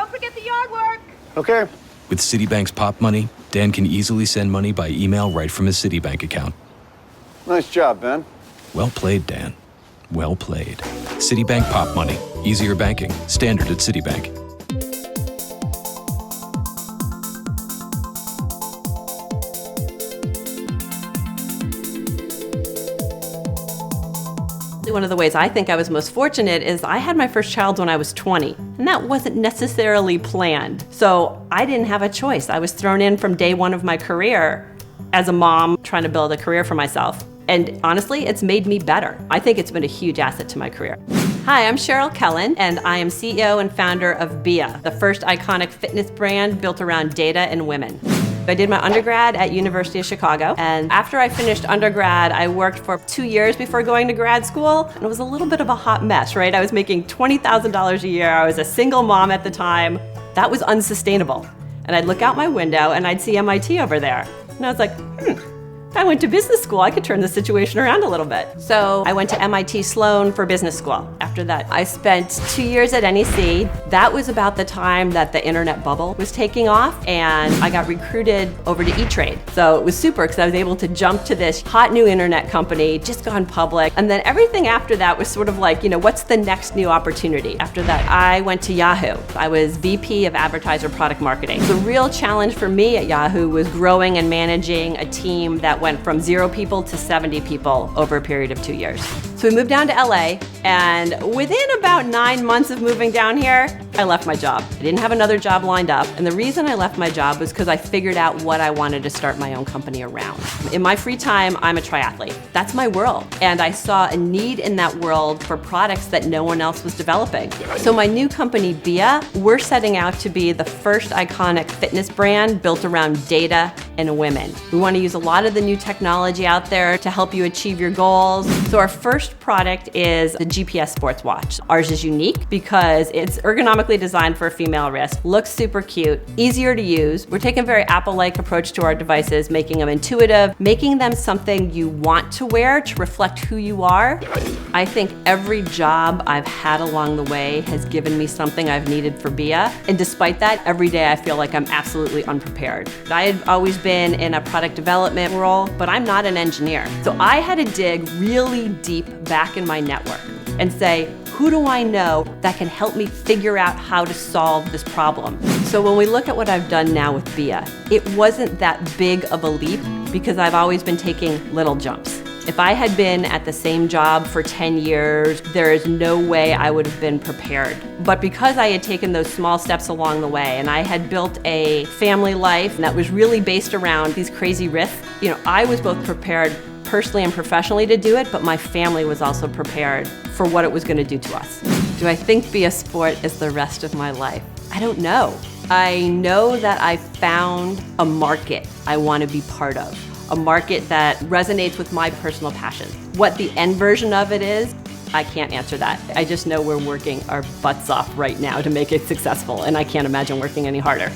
don't forget the yard work. Okay. With Citibank's Pop Money, Dan can easily send money by email right from his Citibank account. Nice job, Ben. Well played, Dan. Well played. Citibank Pop Money. Easier banking. Standard at Citibank. One of the ways I think I was most fortunate is I had my first child when I was 20, and that wasn't necessarily planned. So I didn't have a choice. I was thrown in from day one of my career as a mom trying to build a career for myself. And honestly, it's made me better. I think it's been a huge asset to my career. Hi, I'm Cheryl Kellond, and I am CEO and founder of BIA, the first iconic fitness brand built around data and women. I did my undergrad at University of Chicago, and after I finished undergrad, I worked for 2 years before going to grad school, and it was a little bit of a hot mess, right? I was making $20,000 a year. I was a single mom at the time. That was unsustainable. And I'd look out my window and I'd see MIT over there. And I was like, if I went to business school, I could turn the situation around a little bit. So I went to MIT Sloan for business school. After that, I spent 2 years at NEC. That was about the time that the internet bubble was taking off, and I got recruited over to E-Trade. So it was super because I was able to jump to this hot new internet company, just gone public. And then everything after that was sort of like, what's the next new opportunity? After that, I went to Yahoo. I was VP of Advertiser Product Marketing. The real challenge for me at Yahoo was growing and managing a team that went from 0 people to 70 people over a period of 2 years. So we moved down to LA, and within about 9 months of moving down here, I left my job. I didn't have another job lined up, and the reason I left my job was because I figured out what I wanted to start my own company around. In my free time, I'm a triathlete. That's my world, and I saw a need in that world for products that no one else was developing. So my new company, BIA, we're setting out to be the first iconic fitness brand built around data and women. We want to use a lot of the new technology out there to help you achieve your goals. So our first product is the GPS sports watch. Ours is unique because it's ergonomically designed for a female wrist, looks super cute, easier to use. We're taking a very Apple-like approach to our devices, making them intuitive, making them something you want to wear to reflect who you are. I think every job I've had along the way has given me something I've needed for BIA. And despite that, every day I feel like I'm absolutely unprepared. I had always been in a product development role, but I'm not an engineer. So I had to dig really deep back in my network and say, who do I know that can help me figure out how to solve this problem? So when we look at what I've done now with BIA, it wasn't that big of a leap because I've always been taking little jumps. If I had been at the same job for 10 years, there is no way I would have been prepared. But because I had taken those small steps along the way and I had built a family life that was really based around these crazy risks, I was both prepared personally and professionally to do it, but my family was also prepared for what it was going to do to us. Do I think BIA Sport is the rest of my life? I don't know. I know that I found a market I want to be part of. A market that resonates with my personal passion. What the end version of it is, I can't answer that. I just know we're working our butts off right now to make it successful, and I can't imagine working any harder.